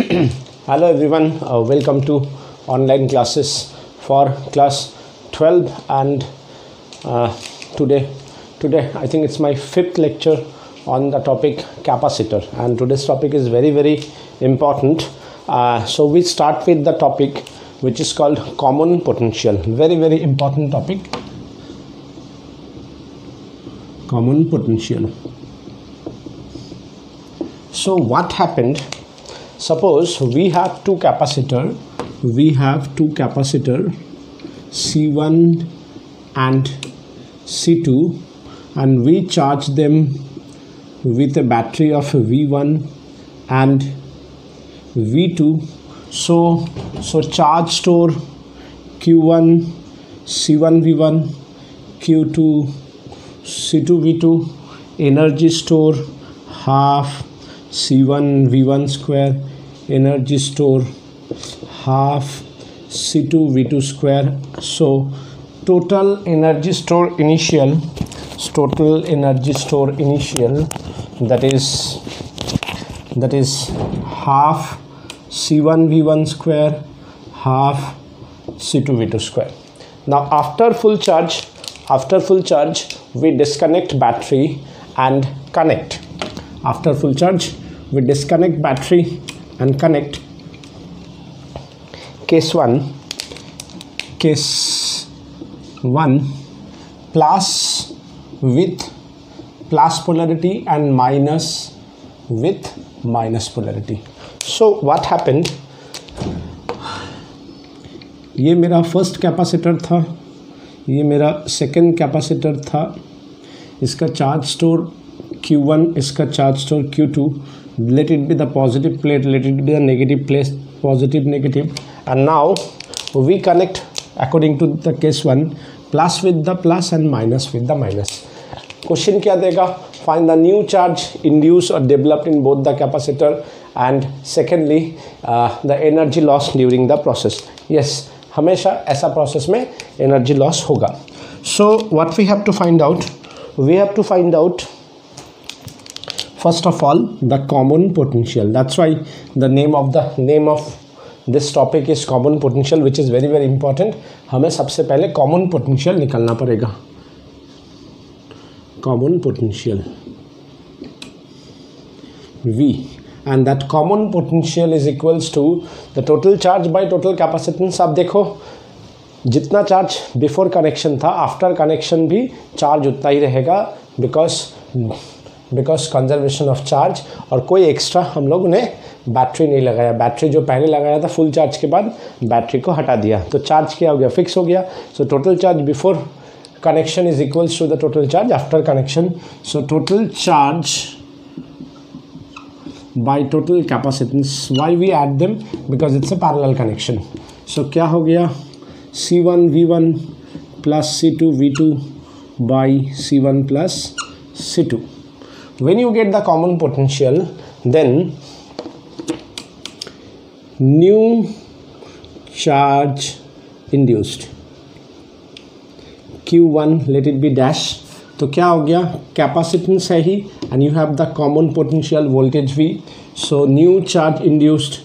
Hello everyone, welcome to online classes for class 12 and today I think it's my fifth lecture on the topic capacitor, and today's topic is very important. So we start with the topic which is called common potential. Very important topic, common potential. So what happened? Suppose we have two capacitor C1 and C2, and we charge them with a battery of V1 and V2. So charge store Q1 C1 V1, Q2 C2 V2, energy store half C1 V1 square, energy store half C2 V2 square. So total energy store initial, that is half C1 V1 square, half C2 V2 square. Now after full charge we disconnect battery and connect. After full charge we disconnect battery and connect. Case 1 plus with plus polarity and minus with minus polarity. So what happened, ये मेरा first capacitor था, ये मेरा second capacitor था, इसका charge store Q1, इसका charge store Q2. Let it be the positive plate, let it be the negative plate, positive negative, and now we connect according to the case 1, plus with the plus and minus with the minus. Question क्या देगा? Find the new charge induced or developed in both the capacitor, and secondly the energy loss during the process. Yes, हमेशा ऐसा process में energy loss होगा. So what we have to find out? We have to find out first of all the common potential. That's why the name of this topic is common potential, which is very important. हमें सबसे पहले common potential निकालना पड़ेगा. Common potential V, and that common potential is equals to the total charge by total capacitance. आप देखो जितना charge before connection था, after connection भी चार्ज उतना ही रहेगा, बिकॉज कंजर्वेशन ऑफ चार्ज, और कोई एक्स्ट्रा हम लोग ने बैटरी नहीं लगाया. बैटरी जो पहले लगाया था फुल चार्ज के बाद बैटरी को हटा दिया, तो चार्ज क्या हो गया, फिक्स हो गया. So total charge before connection is equals to the total charge after connection. So total charge by total capacitance, why we add them, because it's a parallel connection. So क्या हो गया, C1 V1 plus C2 V2 by C1 plus C2. When you get the common potential, then new charge induced Q1, let it be dash. तो क्या हो गया, capacitance है ही, and you have the common potential voltage V. So new charge induced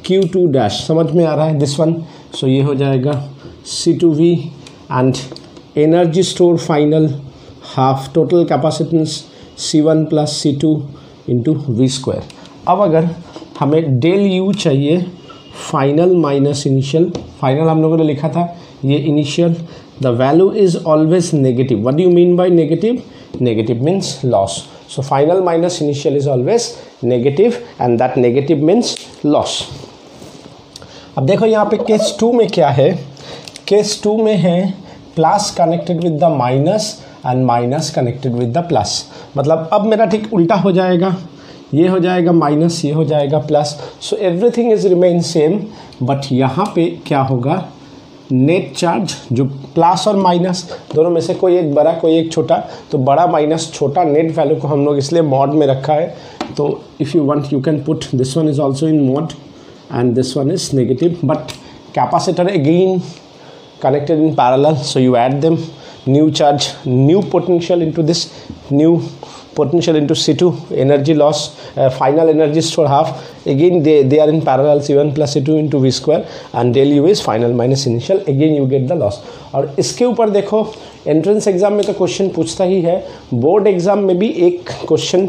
Q2 dash, समझ में आ रहा है this one. So ये हो जाएगा C2V, and energy store final half total capacitance C1 plus C2 into V square. अब अगर हमें डेल U चाहिए, फाइनल माइनस इनिशियल. फाइनल हम लोगों ने लिखा था, ये initial. The value is always negative. What do you mean by negative? Negative means loss. So final minus initial is always negative, and that negative means loss. अब देखो यहाँ पे केस 2 में क्या है. केस 2 में है plus connected with the minus and minus connected with the plus. मतलब अब मेरा ठीक उल्टा हो जाएगा, ये हो जाएगा माइनस, ये हो जाएगा plus. So everything is remain same, but यहाँ पे क्या होगा, नेट चार्ज जो प्लस और माइनस दोनों में से कोई एक बड़ा कोई एक छोटा, तो बड़ा माइनस छोटा नेट वैल्यू को हम लोग इसलिए मॉड में रखा है. तो if you want you can put this one is also in mod and this one is negative, but capacitor again connected in parallel, so you add them. new charge, new potential into this, new potential into C2, energy loss, final energy store half. Again they are in parallel, C1 plus C2 into V square, and del U is final minus initial. Again you get the loss. और इसके ऊपर देखो entrance exam में तो question पूछता ही है, board exam में भी एक क्वेश्चन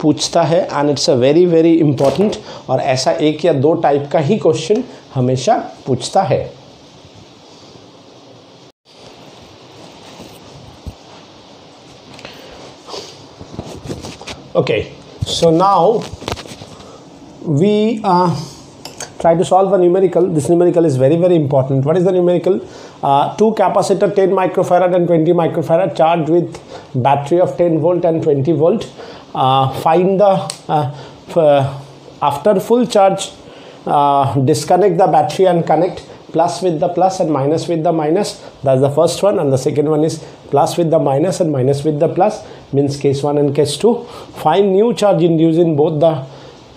पूछता है, and it's a very very important, और ऐसा एक या दो टाइप का ही क्वेश्चन हमेशा पूछता है. Okay, so now we try to solve a numerical. This numerical is very very important. What is the numerical? Two capacitor 10 microfarad and 20 microfarad charged with battery of 10 volt and 20 volt. Find the after full charge, disconnect the battery and connect plus with the plus and minus with the minus. That's the first one, and the second one is plus with the minus and minus with the plus, means case 1 and case 2. Find new charge induced in both the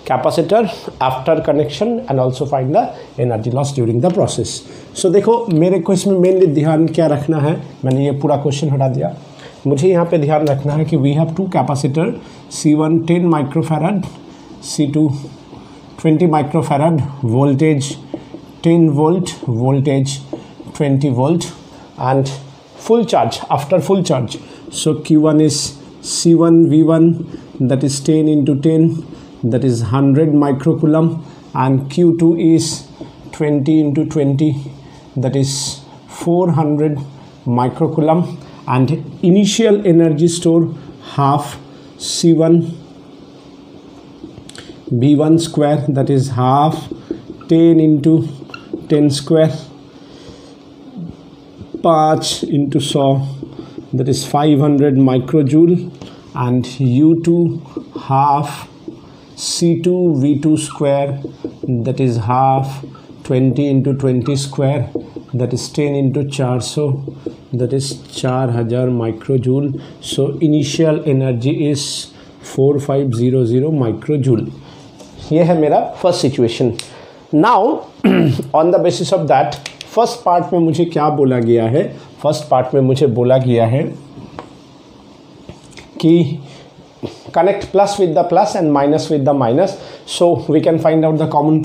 capacitor after connection and also find the energy loss during the process. So देखो मेरे को इसमें mainly ध्यान क्या रखना है, मैंने ये पूरा क्वेश्चन हटा दिया. मुझे यहाँ पे ध्यान रखना है कि we have two capacitor, C1 10 microfarad, C2 20 microfarad, voltage 10 volt, voltage 20 volt, and full charge after full charge. So Q1 is C1 V1, that is 10 into 10, that is 100 microcoulomb, and Q2 is 20 into 20, that is 400 microcoulomb, and initial energy store half C1 V1 square, that is half 10 into 10 square, 5 into 100, that is 500 microjoule, and U2 half C2 V2 square, that is half 20 into 20 square, that is 10 into 400, that is 4000 microjoule. So initial energy is 4500 microjoule. ये है मेरा first situation. Now on the basis of that, first part में मुझे क्या बोला गया है, first part में मुझे बोला गया है कि connect plus with the plus and minus with the minus. So we can find out the common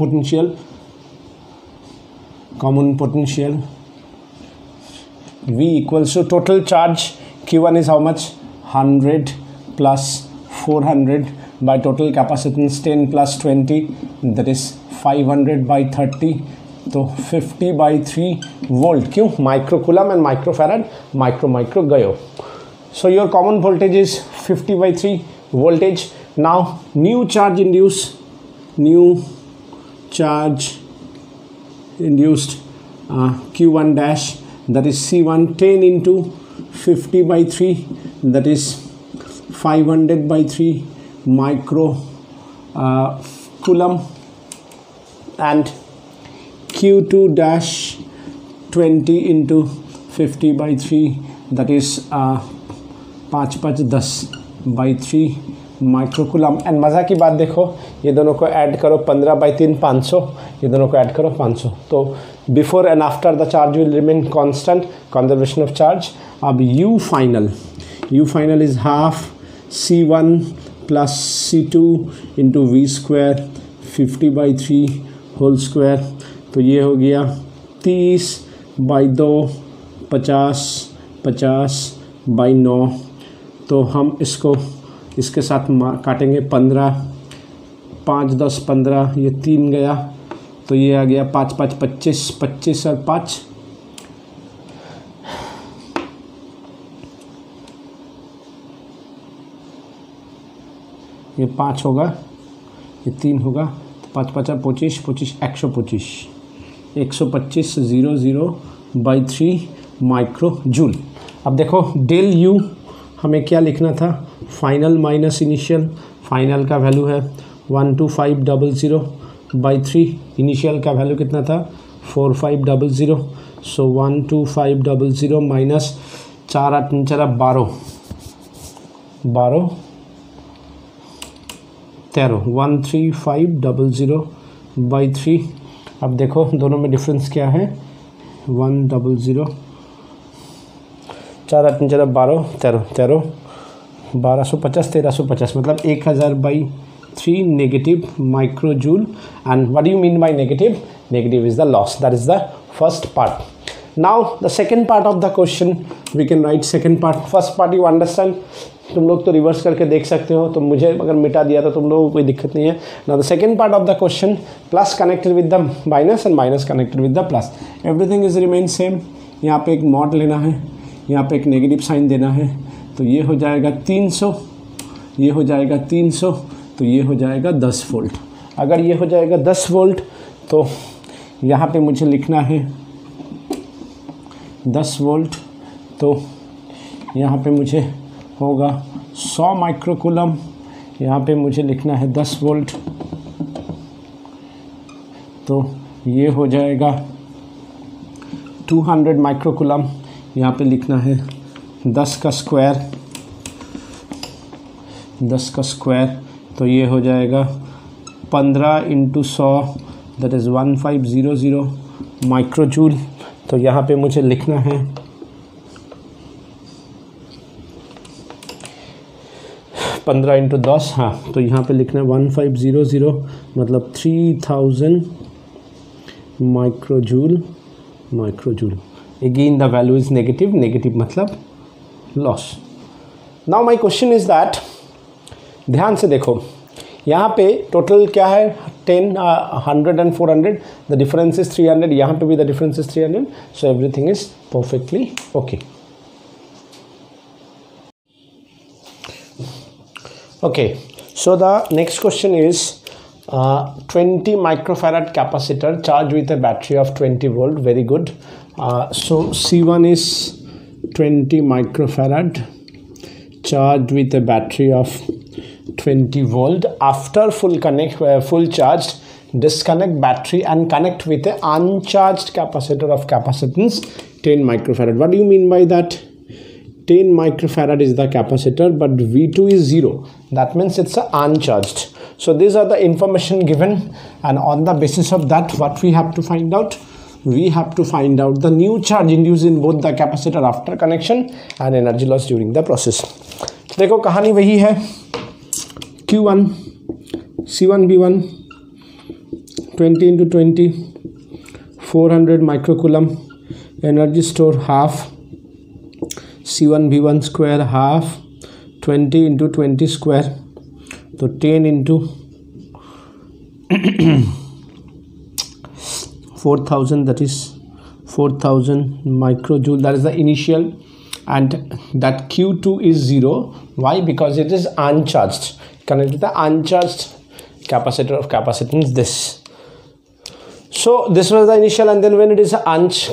potential. V equals to total charge Q1 is how much, 100 plus 400 by total capacitance 10 plus 20, that is 500 by 30, तो 50 by 3 volt. क्यों, microcoulomb and microfarad, micro गयो. So your common voltage is 50 by 3 voltage. Now new charge induced Q1 dash, that is C1 10 into 50 by 3, that is 500 by 3 micro coulomb, and Q2 dash 20 into 50 by 3, that is 5 5 10 by 3 microcoulomb. And मज़ा की बात देखो, ये दोनों को add करो, 15 by 3 500, ये दोनों को ऐड करो 500. तो before and after the charge will remain constant, conservation of charge. अब U final is half C1 plus C2 into V square 50 by 3 whole square. तो ये हो गया 30 by 2 50 by 9. तो हम इसके साथ काटेंगे 15, 5 10 15, ये 3 गया, तो ये आ गया 5 5 25, 25 और 5, ये 5 होगा, ये 3 होगा, तो 5 5 25 25 125 00 by 3 माइक्रो जूल. अब देखो डेल यू हमें क्या लिखना था, फाइनल माइनस इनिशियल. फाइनल का वैल्यू है 12500 by 3, इनिशियल का वैल्यू कितना था 4500. सो 12500 माइनस 4 8 12 13, 13500 by 3. अब देखो दोनों में डिफरेंस क्या है, 100. 4 8 4 12 13 1250 1350 मतलब 1000/3 negative microjoule. And what do you mean by negative? Negative is the loss. That is the first part. Now the second part of the question we can write. Second part, first part you understand. तुम लोग तो reverse करके देख सकते हो, तो मुझे अगर मिटा दिया तो तुम लोगों को कोई दिक्कत नहीं है. Now the second part of the question, plus connected with the minus and minus connected with the plus. Everything is remain same. यहाँ पे एक मॉड लेना है, यहाँ पे एक नेगेटिव साइन देना है, तो ये हो जाएगा 300, ये हो जाएगा 300, तो ये हो जाएगा 10 वोल्ट. अगर ये हो जाएगा 10 वोल्ट तो यहाँ पे मुझे लिखना है 10 वोल्ट, तो यहाँ पे मुझे होगा 100 माइक्रोकूलम. यहाँ पे मुझे लिखना है 10 वोल्ट, तो ये हो जाएगा 200 माइक्रोकूलम. यहाँ पे लिखना है 10 का स्क्वायर, 10 का स्क्वायर, तो ये हो जाएगा 15 × 100 दैट इज़ 1500 माइक्रोजूल. तो यहाँ पे मुझे लिखना है 15 × 10, हाँ, तो यहाँ पे लिखना है 1500 मतलब 3000 microjoule. Again the value is negative. Negative मतलब loss. Now my question is that, ध्यान से देखो यहाँ पे टोटल क्या है 10 100 and 400. The difference is 300. यहाँ पे भी the difference is 300. So everything is perfectly okay. Okay, so the next question is 20 microfarad capacitor charged with a battery of 20 volt. Very good. So C1 is 20 microfarad charged with a battery of 20 volt. After full charged, disconnect battery and connect with a uncharged capacitor of capacitance 10 microfarad. What do you mean by that? 10 microfarad is the capacitor, but V2 is 0. That means it's uncharged. So these are the information given, and on the basis of that, what we have to find out? We have to find out the new charge induced in both the capacitor after connection and energy loss during the process. देखो कहानी वही है. Q1 C1 V1 20 × 20 400 microcoulomb. Energy store half. C1 V1 square half 20 × 20 square, तो 10 × 4000, that is 4000 microjoule. That is the initial, and that Q2 is 0. Why? Because it is uncharged. Connect with the uncharged capacitor of capacitance this. So this was the initial, and then when it is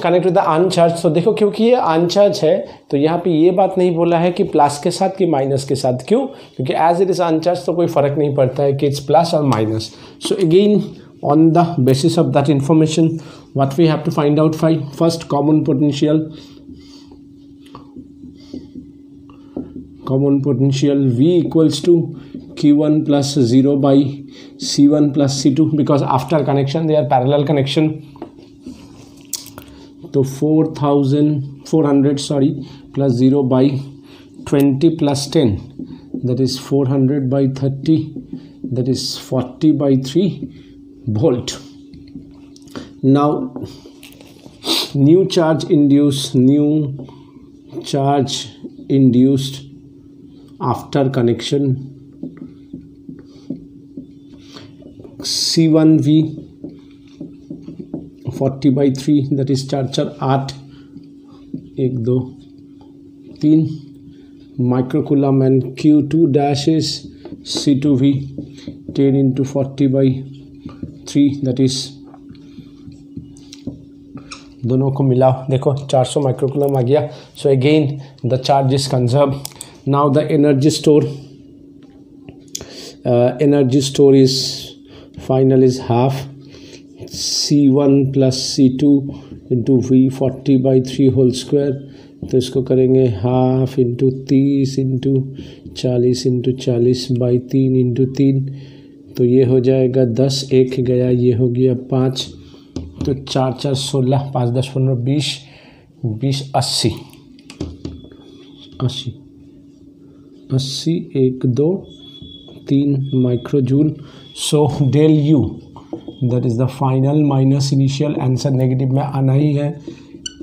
connect with the uncharged, so देखो क्योंकि ये uncharged है तो यहाँ पे ये बात नहीं बोला है कि प्लस के साथ कि माइनस के साथ. क्यों? क्योंकि एज इट इज uncharged तो कोई फ़र्क नहीं पड़ता है कि इट्स प्लस और माइनस. So again on the basis of that information what we have to find out. First common potential V equals to Q1 plus 0 by C1 plus C2, because after connection they are parallel connection. तो 400 plus 0 by 20 plus 10, that is 400 by 30, that is 40 by 3 volt. Now new charge induced after connection. C1V 40 by 3, that is 4 8 1 2 3 microcoulomb, and Q2 dash is C2V 10 × 40 by 3, that is दोनों को मिलाओ. देखो 400 microcoulomb आ गया. So again the charge is conserve. Now the energy store is final is half C1 plus C2 into V 40 by 3 whole square. तो इसको करेंगे half into 30 into 40 into 40 by 3 into 3, तो ये हो जाएगा 10. 1 गया, ये हो गया 5, तो 4 4 16, 5 10 15 20 20 80. 80 1 2 3 microjoule. So del U that is the final minus initial. Answer negative में आना ही है.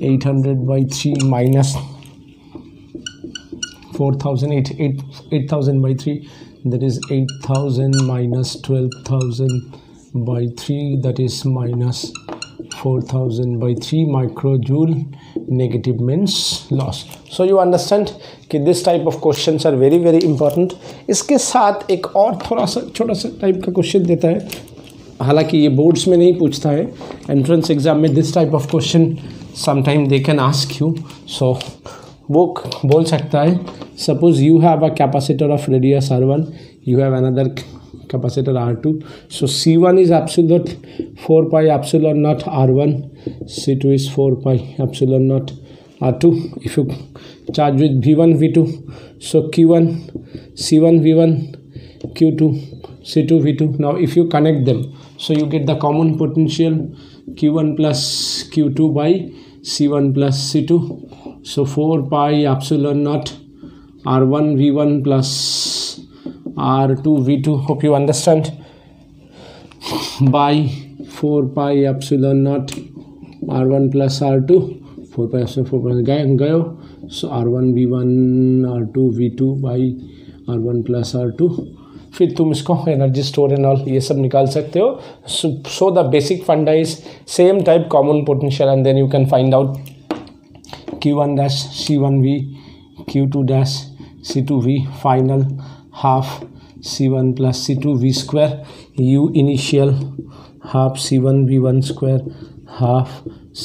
800/3 minus 8000/3 that is 8000 minus 12,000/3 that is minus 4,000/3 microjoule. Negative means loss. So you understand कि this type of questions are very very important. इसके साथ एक और थोड़ा सा छोटा सा टाइप का क्वेश्चन देता है. हालांकि ये बोर्ड्स में नहीं पूछता है, एंट्रेंस एग्जाम में this type of question sometime they can ask you. So वो बोल सकता है, suppose you have a capacitor of radius R1, you have another capacitor R2, so C1 is absolute 4 pi epsilon naught R1, C2 is 4 pi epsilon naught R2. If you charge with V1 V2, so Q1 C1 V1, Q2 C2 V2. Now if you connect them, so you get the common potential Q1 plus Q2 by C1 plus C2. So 4 pi epsilon naught R1 V1 plus R2 V2. Hope you understand. By 4 pi epsilon naught R1 plus R2. 4 pi epsilon 4 pi गयो. So R1 V1 R2 V2 by R1 plus R2. फिर तुम इसको energy store and all ये सब निकाल सकते हो. So the basic funda is same type common potential and then you can find out Q1 dash C1V, Q2 dash C2V, final half C1 plus C2V square, U initial half C1 V1 square, half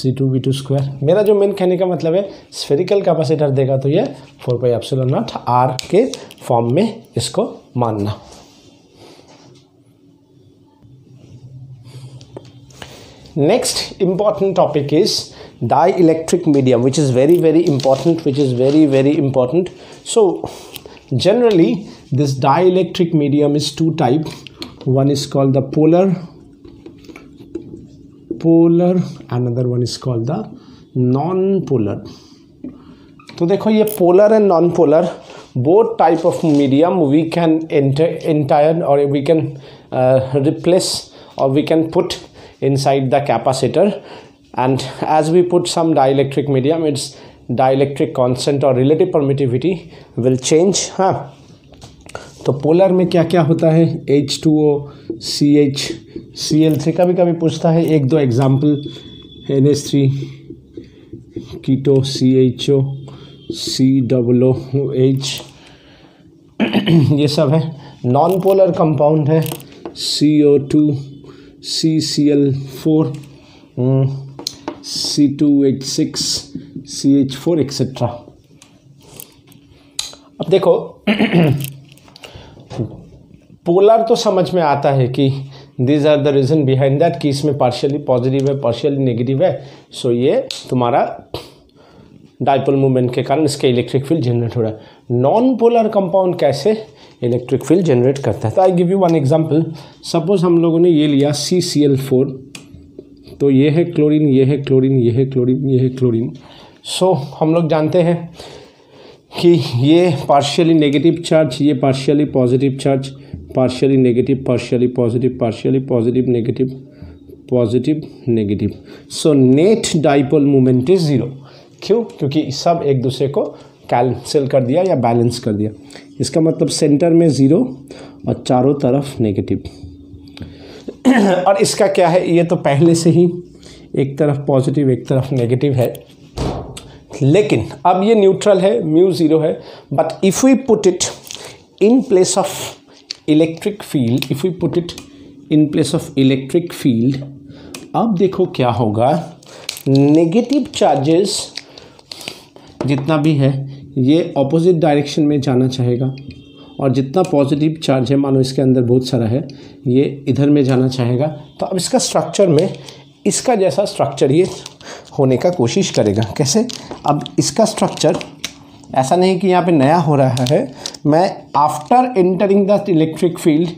C2 V2 square. मेरा जो main कहने का मतलब है, spherical capacitor देगा तो ये 4 pi epsilon not R के फॉर्म में इसको मानना. Next important topic is dielectric medium, which is very very important. So generally this dielectric medium is two type. One is called the polar, another one is called the non-polar. तो देखो ये polar and non-polar both type of medium we can entire or we can replace or we can put inside the capacitor. And as we put some dielectric medium, its dielectric constant or relative permittivity will change. हाँ, तो polar में क्या क्या होता है? H2O, CH, Cl3 कभी कभी पूछता है. एक दो एग्जाम्पल NH3, कीटो, CHO, COOH, ये सब है. नॉन पोलर कंपाउंड है CO2, CCl4, C2H6, CH4 etcetera. अब देखो पोलर तो समझ में आता है कि this are the reason behind that कि इसमें पार्शियली पॉजिटिव है, पार्शियली नेगेटिव है. सो ये तुम्हारा डाइपोल मूवमेंट के कारण इसका इलेक्ट्रिक फील्ड जनरेट हो रहा है. नॉन पोलर कंपाउंड कैसे इलेक्ट्रिक फील्ड जनरेट करता है? तो आई give you one example. Suppose हम लोगों ने ये लिया CCl4, तो ये है क्लोरीन, ये है क्लोरीन, ये है क्लोरीन, ये है क्लोरीन. सो हम लोग जानते हैं कि ये पार्शियली नेगेटिव चार्ज, ये partially positive charge, partially negative, partially positive, partially positive negative, positive negative. So net dipole movement is 0. क्यों? क्योंकि सब एक दूसरे को कैंसिल कर दिया या बैलेंस कर दिया. इसका मतलब सेंटर में 0 और चारों तरफ नेगेटिव. और इसका क्या है, ये तो पहले से ही एक तरफ पॉजिटिव एक तरफ नेगेटिव है, लेकिन अब ये न्यूट्रल है, म्यू 0 है. But if we put it in place of electric field, if we put it in place of electric field, अब देखो क्या होगा. नेगेटिव चार्जेस जितना भी है ये ऑपोजिट डायरेक्शन में जाना चाहेगा, और जितना पॉजिटिव चार्ज है, मानो इसके अंदर बहुत सारा है, ये इधर में जाना चाहेगा. तो अब इसका स्ट्रक्चर में इसका जैसा स्ट्रक्चर ये होने का कोशिश करेगा. कैसे? अब इसका स्ट्रक्चर ऐसा नहीं कि यहाँ पे नया हो रहा है. मैं after entering the electric field,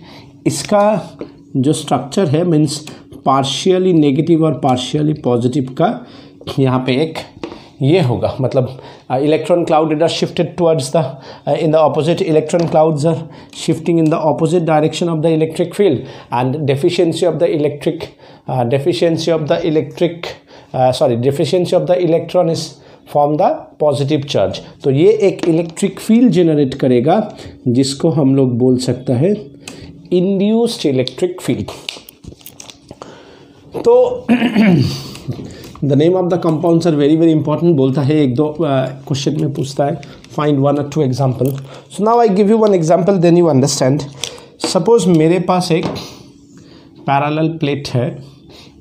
इसका जो स्ट्रक्चर है मीन्स पार्शियली नेगेटिव और पार्शियली पॉजिटिव का यहाँ पे एक ये होगा, मतलब electron cloud are shifted towards the in the opposite, electron clouds are shifting in the opposite direction of the electric field and deficiency of the electron is from the positive charge. तो ये एक electric field generate करेगा जिसको हम लोग बोल सकता है इंड्यूस्ड इलेक्ट्रिक फील्ड. तो the name of the compounds are very very important. बोलता है एक दो क्वेश्चन में पूछता है, find 1 or 2 example. So now I give you 1 example, then you understand. Suppose मेरे पास एक पैरेलल प्लेट है,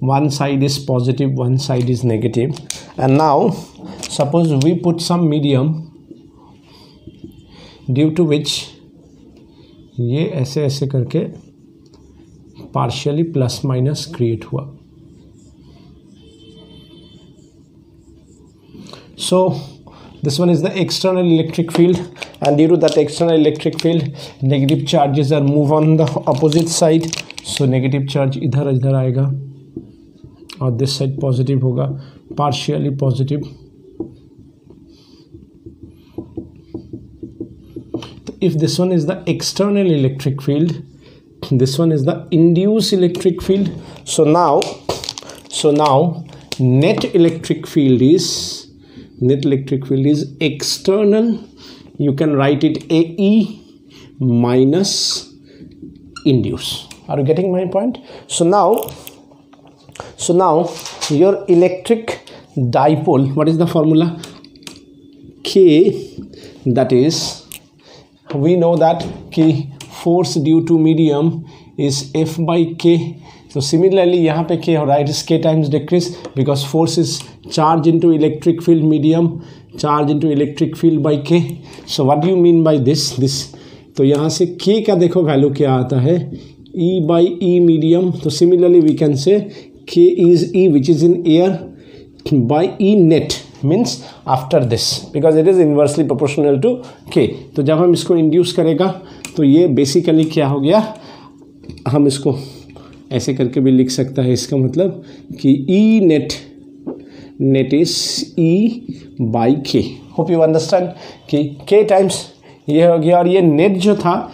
one side is positive, one side is negative, and now suppose we put some medium due to which ये ऐसे ऐसे करके partially plus minus create हुआ. So this one is the external electric field, and due to that external electric field negative charges are move on the opposite side. So negative charge इधर आएगा और this side positive होगा, partially positive. तो if this one is the external electric field, this one is the induce electric field. So now net electric field is external. You can write it AE minus induce. Are you getting my point? So now your electric dipole, what is the formula? K, that is, we know that K force due to medium is F by K. So similarly यहाँ पे K हो रहा है, it is K times decrease because force is charge into electric field medium, charge into electric field by K. So what do you mean by this? तो यहाँ से K का देखो वैल्यू क्या आता है, E by E medium. तो similarly we can say K is E which is in air by E net, means after this, because it is inversely proportional to K. तो जब हम इसको इंड्यूस करेगा तो ये बेसिकली क्या हो गया, हम इसको ऐसे करके भी लिख सकता है. इसका मतलब कि E net is E by K. Hope you understand कि K times ये हो गया, और ये नेट जो था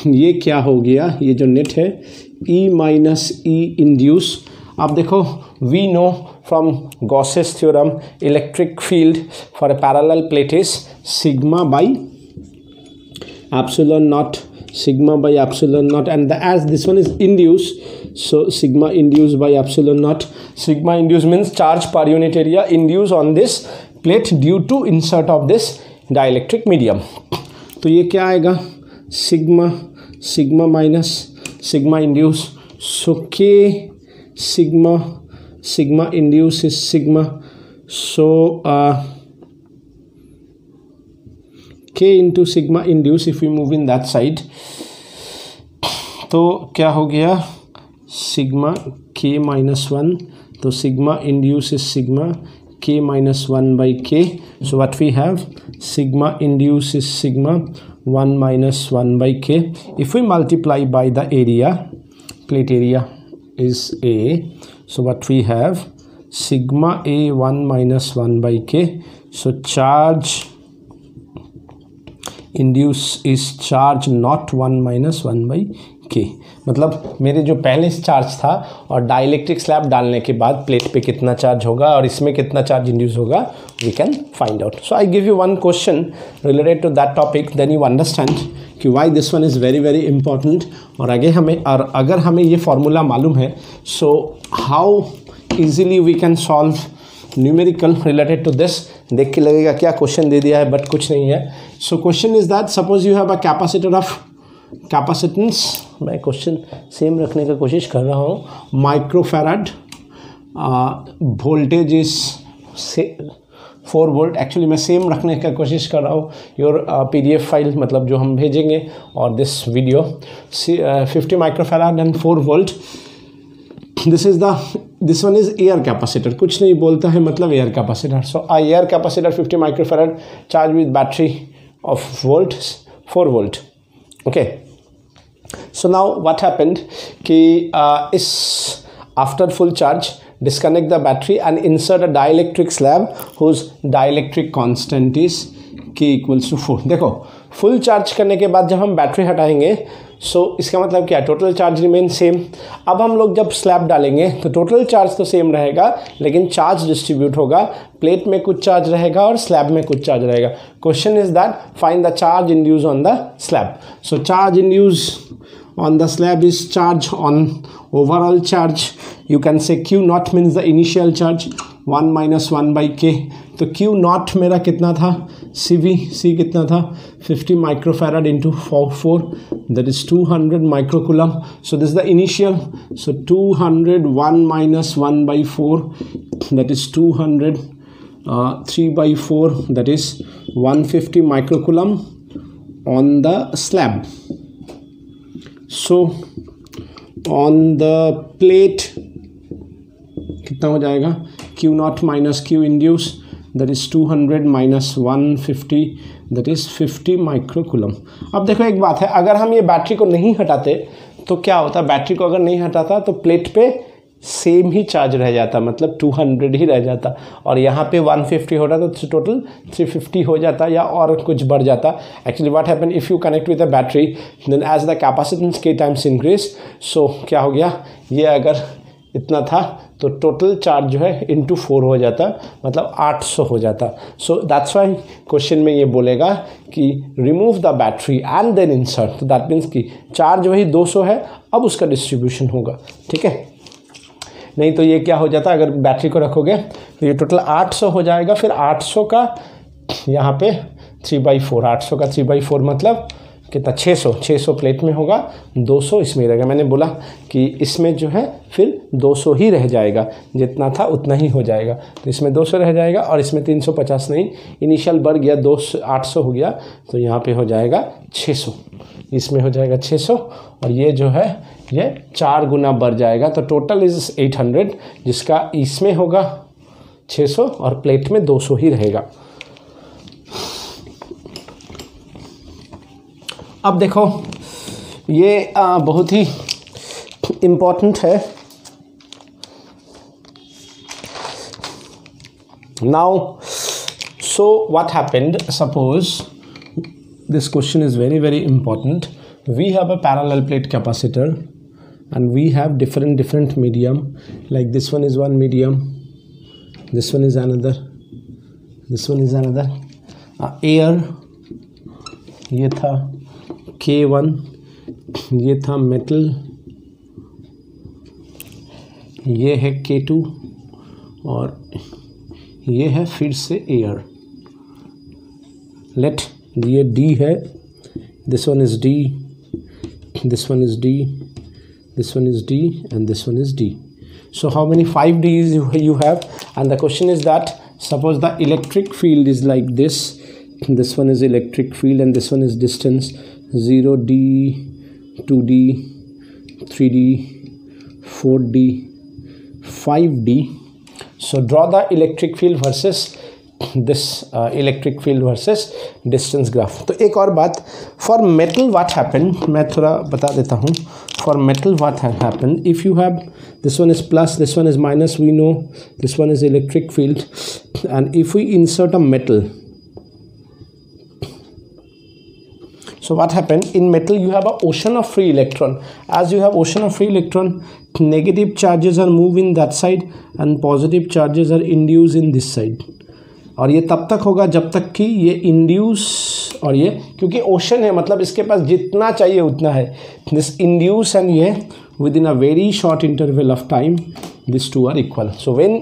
ये क्या हो गया, ये जो नेट है E minus E induce. आप देखो, we know from Gauss's theorem electric field for a parallel plate is sigma by epsilon naught, and as this one is induced, so sigma induced by epsilon naught. Sigma induced means charge per unit area induced on this plate due to insert of this dielectric medium. तो ये क्या आएगा, sigma minus sigma induced. So K sigma induce is sigma. So K into sigma induce, if we move in that side, तो क्या हो गया, sigma K minus 1. तो sigma induce is sigma K minus 1 by K. So what we have, sigma induce is sigma 1 minus 1 by K. If we multiply by the area, plate area is A, so what we have, sigma A 1 minus 1 by K. So charge induce is charge not 1 minus 1 by K. मतलब मेरे जो पहले charge था और dielectric slab डालने के बाद plate पे कितना चार्ज होगा और इसमें कितना चार्ज इंड्यूस होगा, we can find out. So I give you one question related to that topic, then you understand कि why this one is very very important. और आगे अगर हमें ये फॉर्मूला मालूम है, so how easily we can solve numerical related to this. देख के लगेगा क्या क्वेश्चन दे दिया है, बट कुछ नहीं है. So question is that, suppose you have a capacitor of capacitance, मैं क्वेश्चन सेम रखने का कोशिश कर रहा हूँ, microfarad, voltage is 4 volt. Actually मैं सेम रखने का कोशिश कर रहा हूँ. योर PDF फाइल, मतलब जो हम भेजेंगे, और this video 50 microfarad and 4 volt. This one is air capacitor, कुछ नहीं बोलता है, मतलब air capacitor. So air capacitor 50 microfarad charge with battery of volt 4 volt. Okay, so now what happened कि इस after full charge disconnect the battery and insert a dielectric slab whose dielectric constant is K equals to 4. देखो full charge करने के बाद जब हम battery हटाएंगे इसका मतलब क्या है, टोटल चार्ज रिमेन सेम. अब हम लोग जब स्लैब डालेंगे तो टोटल चार्ज तो सेम रहेगा, लेकिन चार्ज डिस्ट्रीब्यूट होगा. प्लेट में कुछ चार्ज रहेगा और स्लैब में कुछ चार्ज रहेगा. Question is that find the charge induce on the slab. So charge induce on the slab is charge on overall charge. You can say Q naught means the initial charge 1 minus 1 by K. तो Q naught मेरा कितना था, C कितना था 50 microfarad into 4 that is 200 microcoulomb. So this is the initial. So 200 1 minus 1 by 4 that is 200 3 by 4 that is 150 microcoulomb on the slab. So on the plate कितना हो जाएगा, Q naught minus Q induce that is 200 minus 150 that is 50 microcoulomb. अब देखो एक बात है, अगर हम ये बैटरी को नहीं हटाते तो क्या होता, बैटरी को अगर नहीं हटाता तो प्लेट पे सेम ही चार्ज रह जाता, मतलब 200 ही रह जाता, और यहाँ पे 150 होता तो टोटल 350 हो जाता या और कुछ बढ़ जाता. Actually what happen if you connect with the battery then as the capacitance के टाइम्स इंक्रीज. सो क्या हो गया, ये अगर इतना था तो टोटल चार्ज जो है इंटू 4 हो जाता, मतलब 800 हो जाता. सो दैट्स वाई क्वेश्चन में ये बोलेगा कि remove the battery and then insert. तो दैट मीन्स कि चार्ज वही 200 है, अब उसका डिस्ट्रीब्यूशन होगा. ठीक है, नहीं तो ये क्या हो जाता, अगर बैटरी को रखोगे तो ये टोटल 800 हो जाएगा. फिर 800 का यहाँ पे 3/4, 800 का 3/4 मतलब कितना, 600 प्लेट में होगा, 200 इसमें रहेगा. मैंने बोला कि इसमें जो है फिर 200 ही रह जाएगा, जितना था उतना ही हो जाएगा. तो इसमें 200 रह जाएगा और इसमें 350 नहीं, इनिशियल बढ़ गया 800 हो गया, तो यहाँ पे हो जाएगा 600, इसमें हो जाएगा 600 और ये जो है ये 4 गुना बढ़ जाएगा. तो टोटल इज 800, जिसका इसमें होगा 600 और प्लेट में 200 ही रहेगा. अब देखो ये बहुत ही इम्पोर्टेंट है. Now so what happened, suppose this question is very very important. We have a parallel plate capacitor and we have different medium, like this one is one medium, this one is another, this one is another. Air ये था K1, ये था metal, ये है K2 और ये है फिर से air. Let ये D है, this one is D, this one is D, this one is D and this one is D. So how many 5 Ds you have? And the question is that suppose the electric field is like this one is electric field and this one is distance 0D, 2D, 3D, 4D, 5D. So draw the electric field versus this electric field versus distance graph. तो एक और बात, for metal what happened, मैं थोड़ा बता देता हूँ. For metal what happened, if you have this one is plus, this one is minus, we know this one is electric field, and if we insert a metal, so what happened in metal, you have an ocean of free electron. As you have ocean of free electron, negative charges are moved in that side and positive charges are induced in this side. और ये तब तक होगा जब तक कि ये induce और ये, क्योंकि ओशन है मतलब इसके पास जितना चाहिए उतना है. दिस इंड्यूस एंड ये with in a very short interval of time this two are equal. So when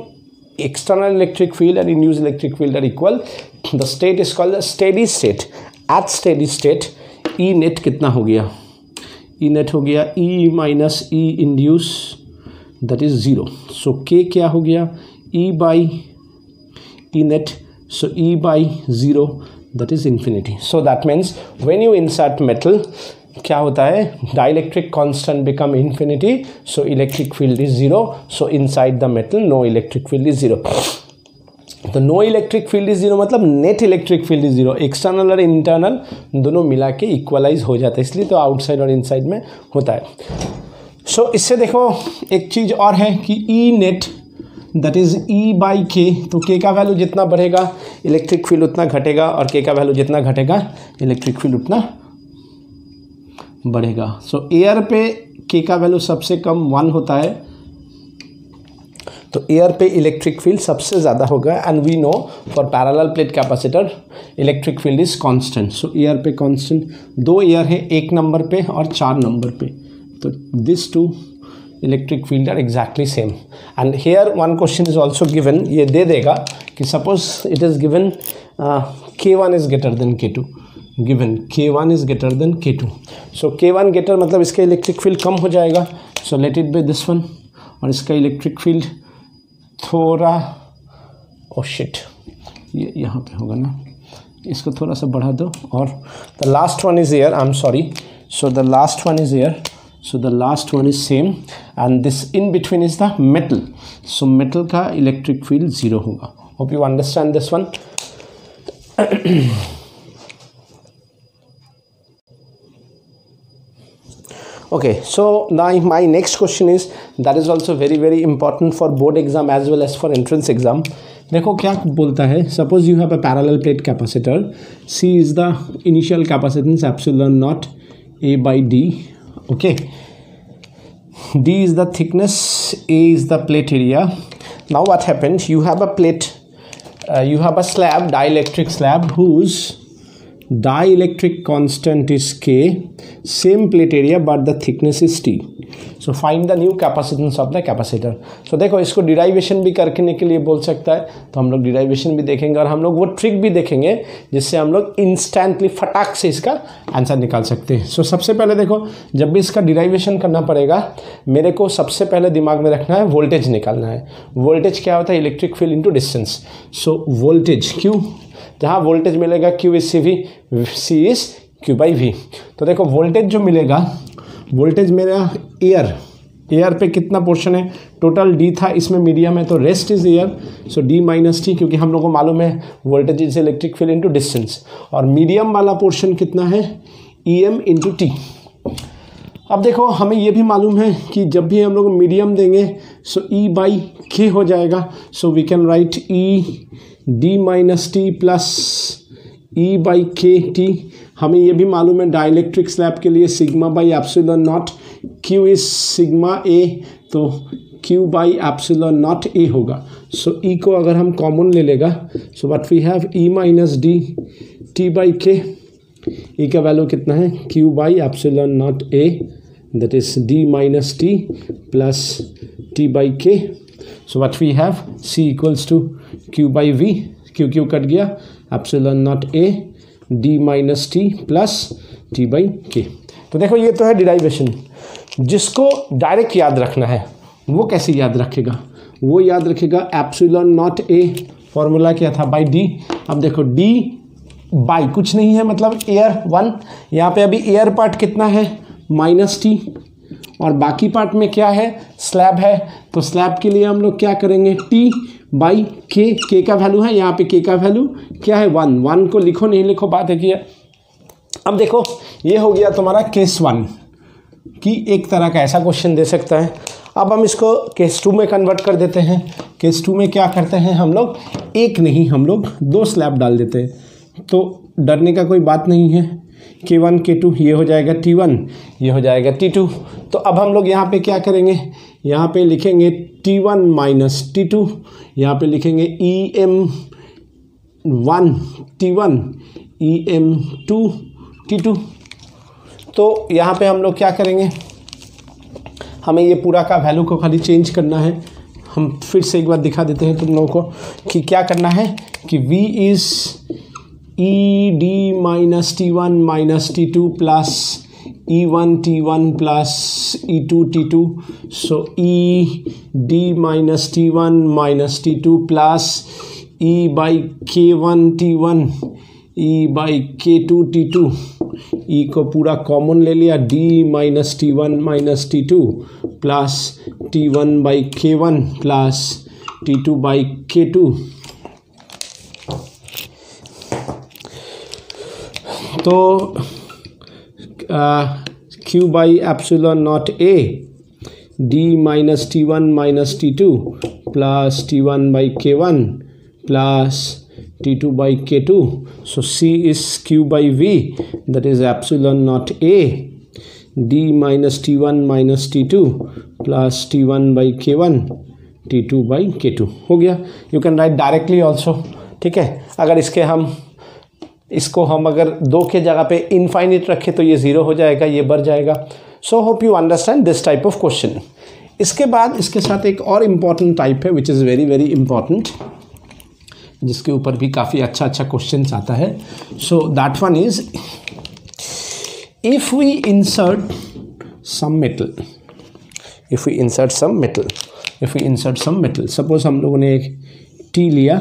external electric field and induce electric field are equal, the state is called the steady state. At steady state E net कितना हो गया, E net हो गया E minus E induce that is 0. So K क्या हो गया, E by E net. So E by 0 that is infinity. So that means when you insert metal क्या होता है, dielectric constant become infinity, so electric field is 0. So inside the metal no electric field is 0. तो no electric field is 0 मतलब net electric field is 0. External और internal दोनों मिला के equalise हो जाता है, इसलिए तो आउटसाइड और इनसाइड में होता है. सो इससे देखो एक चीज़ और है कि E net that is E by K. तो के का वैल्यू जितना बढ़ेगा इलेक्ट्रिक फील्ड उतना घटेगा, और के का वैल्यू जितना घटेगा इलेक्ट्रिक फील्ड उतना बढ़ेगा। सो एयर पे के का वैल्यू सबसे कम 1 होता है, तो एयर पे इलेक्ट्रिक फील्ड सबसे ज़्यादा होगा। And we know for parallel plate capacitor electric field is constant. So air पे कांस्टेंट, 2 एयर है 1 नंबर पे और 4 नंबर पे, तो this 2 electric field are exactly same. And here one question is also given, ये दे देगा कि suppose it is given K1 is greater than K2, given K1 is greater than K2। So K1 greater मतलब इसका electric field कम हो जाएगा, so let it be this one. और इसका इलेक्ट्रिक फील्ड थोड़ा, ओ शिट, ये यहाँ पे होगा ना, इसको थोड़ा सा बढ़ा दो। और the last one is air, I am sorry, so the last one is air, so the last one is same and this in between is the metal. So metal का इलेक्ट्रिक फील्ड 0 होगा। Hope you understand this one. Okay, so now my next question is, that is also very very important for board exam as well as for entrance exam. देखो क्या बोलता है, suppose you have a parallel plate capacitor, C is the initial capacitance epsilon naught A by D, okay, D is the thickness, A is the plate area. Now what happens, you have a plate, you have a slab, dielectric slab whose dielectric constant is K, same plate area but the thickness is T. So find the new capacitance of the capacitor. So देखो इसको derivation भी करने के लिए बोल सकता है, तो हम लोग डिराइवेशन भी देखेंगे और हम लोग वो ट्रिक भी देखेंगे जिससे हम लोग इंस्टेंटली फटाक से इसका आंसर निकाल सकते हैं। सो सबसे पहले देखो, जब भी इसका डिराइवेशन करना पड़ेगा मेरे को सबसे पहले दिमाग में रखना है वोल्टेज निकालना है। वोल्टेज क्या होता है, electric field into distance. So voltage Q, जहाँ वोल्टेज मिलेगा Q is C V, C is Q by V. तो देखो वोल्टेज जो मिलेगा, वोल्टेज मेरा एयर पे कितना पोर्शन है, टोटल D था, इसमें मीडियम है तो rest is air, so D minus T, क्योंकि हम लोग को मालूम है voltage is electric field into distance. और मीडियम वाला पोर्शन कितना है, EM इंटू T। अब देखो हमें ये भी मालूम है कि जब भी हम लोग मीडियम देंगे सो E बाई K हो जाएगा। So we can write E D minus T plus E by K T. हमें ये भी मालूम है डाइलेक्ट्रिक स्लैब के लिए sigma by epsilon naught, Q is sigma A, तो Q by epsilon naught A होगा। सो E को अगर हम कॉमन ले लेगा, so what we have E minus D T by K. E का वैल्यू कितना है, Q by epsilon naught A, that is D minus T plus T by K. So what we have, C equals to Q by V, Q cut गया, epsilon naught A D minus T plus T by K. तो देखो ये तो है derivation. जिसको direct याद रखना है वो कैसे याद रखेगा, वो याद रखेगा एप्सिलॉन नॉट A, फॉर्मूला क्या था, बाई D। अब देखो D बाई कुछ नहीं है, मतलब एयर 1, यहाँ पे अभी एयर पार्ट कितना है माइनस T, और बाकी पार्ट में क्या है, स्लैब है। तो स्लैब के लिए हम लोग क्या करेंगे, T बाई के का वैल्यू है, यहाँ पे के का वैल्यू क्या है 1 को लिखो नहीं लिखो बात है कि। अब देखो ये हो गया तुम्हारा केस 1 कि एक तरह का ऐसा क्वेश्चन दे सकता है। अब हम इसको केस 2 में कन्वर्ट कर देते हैं। केस 2 में क्या करते हैं हम लोग, एक नहीं हम लोग 2 स्लैब डाल देते हैं, तो डरने का कोई बात नहीं है। K1 K2 ये हो जाएगा T1, ये हो जाएगा T2। तो अब हम लोग यहाँ पे क्या करेंगे, यहाँ पे लिखेंगे T1 माइनस T2, यहाँ पे लिखेंगे EM1 T1 EM2 T2। तो यहाँ पे हम लोग क्या करेंगे, हमें ये पूरा का वैल्यू को खाली चेंज करना है। हम फिर से एक बार दिखा देते हैं तुम लोगों को कि क्या करना है, कि V is ED minus T1 minus T2 plus E1 T1 plus E2 T2। So ED minus T1 minus T2 plus E by K1 T1 E by K2 T2। E को पूरा कॉमन ले लिया, D minus T1 minus T2 plus T1 by K1 plus T2 by K2। तो Q by epsilon naught A d minus t1 minus t2 plus t1 by k1 plus t2 by k2. So c is q by v, that is epsilon naught a, d minus t1 minus t2 plus t1 by k1 t2 by k2 हो गया. You can write directly also. ठीक है, अगर इसको हम अगर 2 के जगह पे इनफाइनिट रखें तो ये 0 हो जाएगा, ये बढ़ जाएगा. So hope you understand this type of question. इसके बाद इसके साथ एक और इम्पॉर्टेंट टाइप है which is very very important, जिसके ऊपर भी काफ़ी अच्छा क्वेश्चन आता है. So that one is if we insert some metal, suppose हम लोगों ने एक टी लिया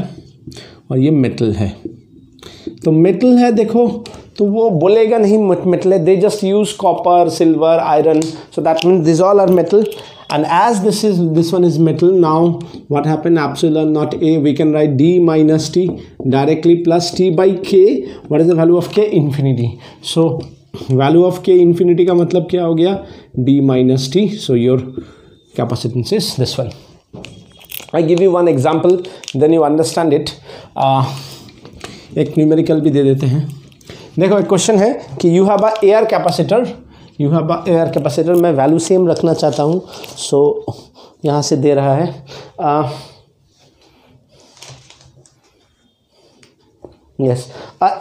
और ये मेटल है. तो मेटल है देखो, तो वो बोलेगा नहीं मेटल है, they just use copper, silver, iron. So that means this all are metal. And as this one is metal, now what happened, epsilon naught a, we can write d minus t directly plus t by k. What is the value of k? Infinity. So value of k infinity का मतलब क्या हो गया? d minus t. So your capacitance is this one. I give you one example, then you understand it. एक numerical भी दे देते हैं. देखो एक क्वेश्चन है कि you have a air capacitor. मैं वैल्यू सेम रखना चाहता हूँ. सो यहाँ से दे रहा है yes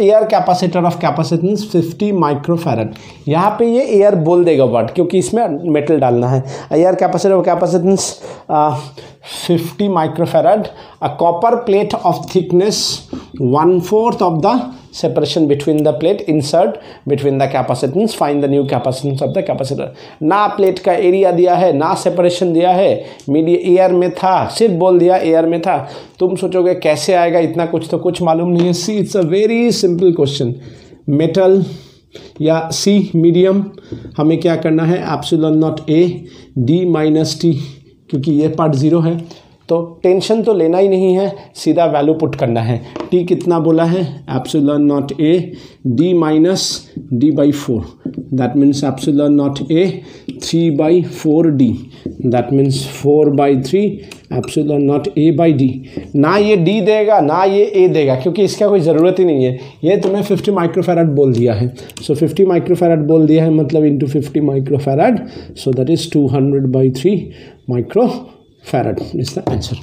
air capacitor of capacitance 50 microfarad. यहाँ पे ये एयर बोल देगा वर्ड, क्योंकि इसमें मेटल डालना है. Air capacitor of capacitance 50 microfarad. A copper plate of thickness 1/4 of the separation between the plate, insert between the capacitance, find the new capacitance of the capacitor. ना प्लेट का area दिया है, ना separation दिया है, media air में था, सिर्फ बोल दिया एयर में था. तुम सोचोगे कैसे आएगा इतना कुछ, तो कुछ मालूम नहीं है. See it's a very simple question. Metal या सी मीडियम, हमें क्या करना है, epsilon not A D minus T, क्योंकि ये पार्ट 0 है तो टेंशन तो लेना ही नहीं है, सीधा वैल्यू पुट करना है. टी कितना बोला है, epsilon not A D minus D by 4, that means epsilon not a 3/4 D, that means 4/3 epsilon not a by D. ना ये डी देगा ना ये ए देगा, क्योंकि इसका कोई ज़रूरत ही नहीं है. ये तुम्हें 50 माइक्रोफैरड बोल दिया है. सो 50 माइक्रोफैरड बोल दिया है मतलब into 50 microfarad. So that is 200/3 microfarad is the answer.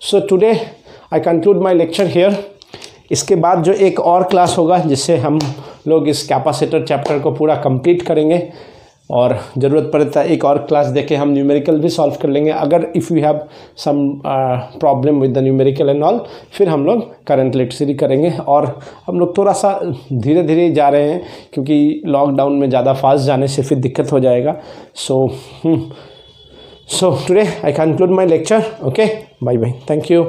So today I conclude my lecture here. इसके बाद जो एक और क्लास होगा जिससे हम लोग इस कैपेसिटर चैप्टर को पूरा कंप्लीट करेंगे, और ज़रूरत पड़े तो एक और क्लास देके हम न्यूमेरिकल भी सॉल्व कर लेंगे. अगर if you have some problem with the numerical and all, फिर हम लोग करंट इलेक्ट्रिसिटी करेंगे. और हम लोग थोड़ा सा धीरे धीरे जा रहे हैं, क्योंकि लॉकडाउन में ज़्यादा फास्ट जाने से फिर दिक्कत हो जाएगा. So today I conclude my lecture. Okay, bye bye. Thank you.